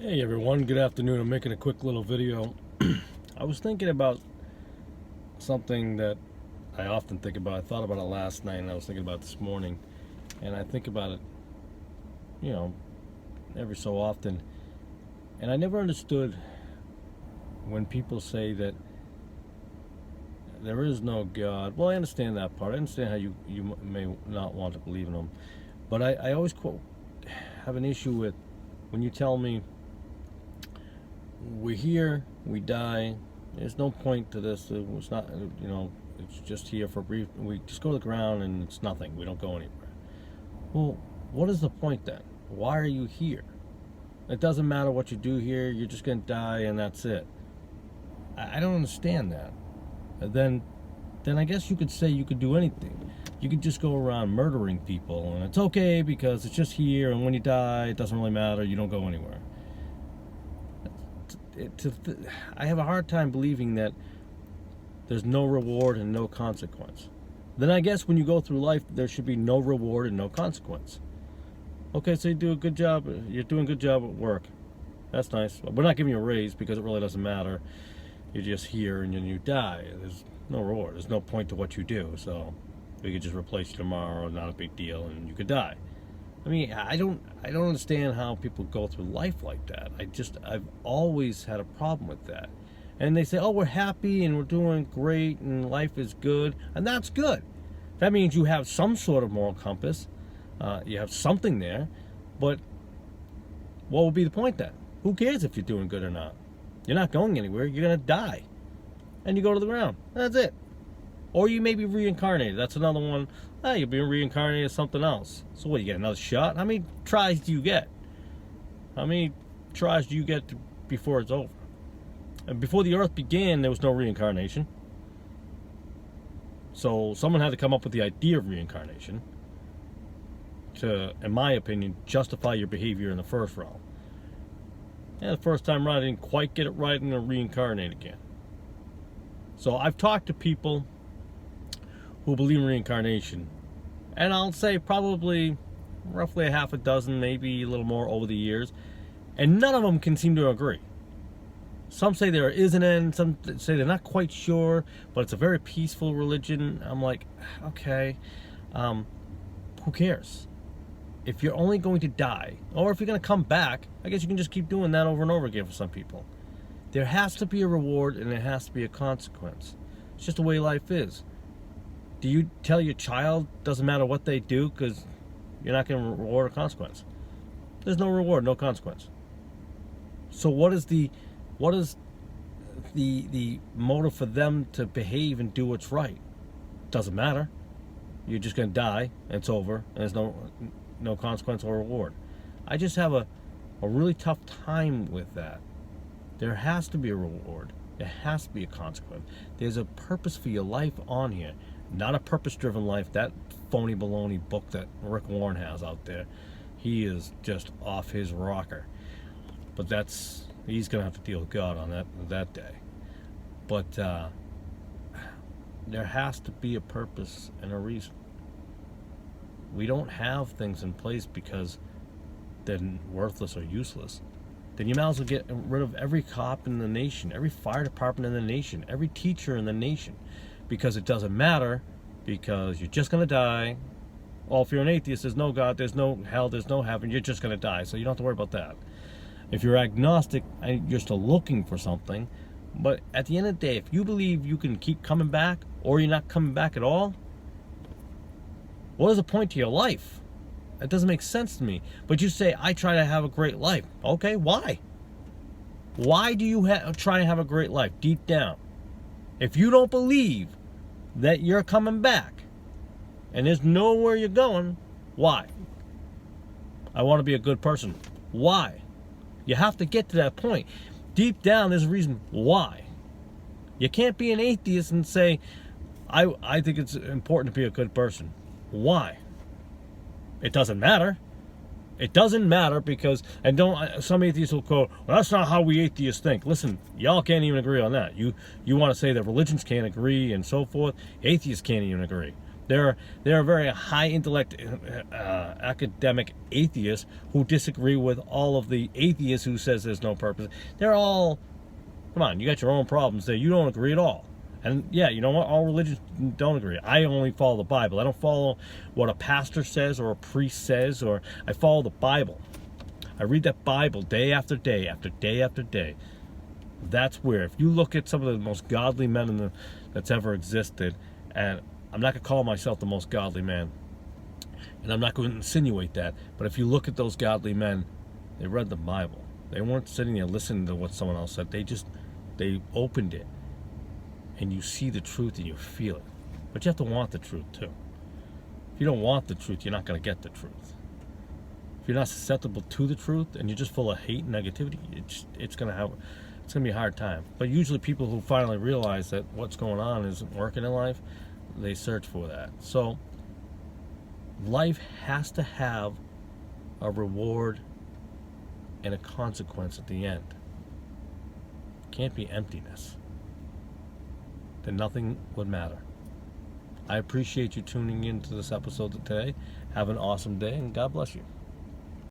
Hey everyone, good afternoon. I'm making a quick little video. I was thinking about something that I often think about. I thought about it last night and I was thinking about it this morning. And I think about it, you know, every so often. And I never understood when people say that there is no God. Well, I understand that part. I understand how you may not want to believe in him. But I always have an issue with when you tell me we're here, we die. There's no point to this. It's not, it's just here for a brief. We just go to the ground and it's nothing. We don't go anywhere. Well, what is the point then? Why are you here? It doesn't matter what you do here. You're just going to die and that's it. I don't understand that. Then I guess you could say you could do anything. You could just go around murdering people and it's okay because it's just here, and when you die, it doesn't really matter. You don't go anywhere. I have a hard time believing that there's no reward and no consequence. Then I guess when you go through life, there should be no reward and no consequence. Okay, so you do a good job. You're doing a good job at work. That's nice. We're not giving you a raise because it really doesn't matter. You're just here and then you die. There's no reward. There's no point to what you do. So we could just replace you tomorrow. Not a big deal, and you could die. I mean, I don't understand how people go through life like that. I've always had a problem with that. And they say, oh, we're happy and we're doing great and life is good. And that's good. That means you have some sort of moral compass. You have something there. But what would be the point then? Who cares if you're doing good or not? You're not going anywhere. You're going to die. And you go to the ground. That's it. Or you may be reincarnated. That's another one. You're being reincarnated as something else. So what, you get another shot? How many tries do you get? How many tries do you get before it's over? And before the earth began, there was no reincarnation. So someone had to come up with the idea of reincarnation to, in my opinion, justify your behavior in the first realm. And the first time around, I didn't quite get it right and then reincarnate again. So I've talked to people who believe in reincarnation, and I'll say probably roughly a half a dozen, maybe a little more over the years, and none of them can seem to agree. Some say there is an end, some say they're not quite sure, but it's a very peaceful religion. I'm like, okay, who cares? If you're only going to die, or if you're going to come back, I guess you can just keep doing that over and over again for some people. There has to be a reward and there has to be a consequence. It's just the way life is. Do you tell your child doesn't matter what they do because you're not going to reward a consequence? There's no reward, no consequence. So what is the motive for them to behave and do what's right? Doesn't matter. You're just going to die and it's over and there's no consequence or reward. I just have a really tough time with that. There has to be a reward. There has to be a consequence. There's a purpose for your life on here. Not a purpose-driven life. That phony baloney book that Rick Warren has out there, he is just off his rocker. But he's going to have to deal with God on that day. But there has to be a purpose and a reason. We don't have things in place because they're worthless or useless. Then you might as well get rid of every cop in the nation, every fire department in the nation, every teacher in the nation. Because it doesn't matter, because you're just going to die. Well, if you're an atheist, there's no God, there's no hell, there's no heaven, you're just going to die, so you don't have to worry about that. If you're agnostic, you're still looking for something, but at the end of the day, if you believe you can keep coming back, or you're not coming back at all, what is the point to your life? That doesn't make sense to me. But you say, I try to have a great life. Okay, why? Why do you try to have a great life deep down? If you don't believe that you're coming back and there's nowhere you're going, why? I want to be a good person. Why? You have to get to that point. Deep down, there's a reason why. You can't be an atheist and say, I think it's important to be a good person. Why? It doesn't matter. It doesn't matter because, and some atheists will go, well, that's not how we atheists think. Listen, y'all can't even agree on that. You want to say that religions can't agree and so forth. Atheists can't even agree. There are very high intellect academic atheists who disagree with all of the atheists who says there's no purpose. They're all, come on, you got your own problems there. You don't agree at all. And yeah, you know what? All religions don't agree. I only follow the Bible. I don't follow what a pastor says or a priest says, or I follow the Bible. I read that Bible day after day after day after day. That's where, if you look at some of the most godly men that's ever existed, and I'm not going to call myself the most godly man, and I'm not going to insinuate that, but if you look at those godly men, they read the Bible. They weren't sitting there listening to what someone else said. They opened it, and you see the truth and you feel it. But you have to want the truth too. If you don't want the truth, you're not going to get the truth. If you're not susceptible to the truth and you're just full of hate and negativity, it's going to be a hard time. But usually people who finally realize that what's going on isn't working in life, they search for that. So life has to have a reward and a consequence at the end. It can't be emptiness. Then nothing would matter. I appreciate you tuning in to this episode today. Have an awesome day, and God bless you.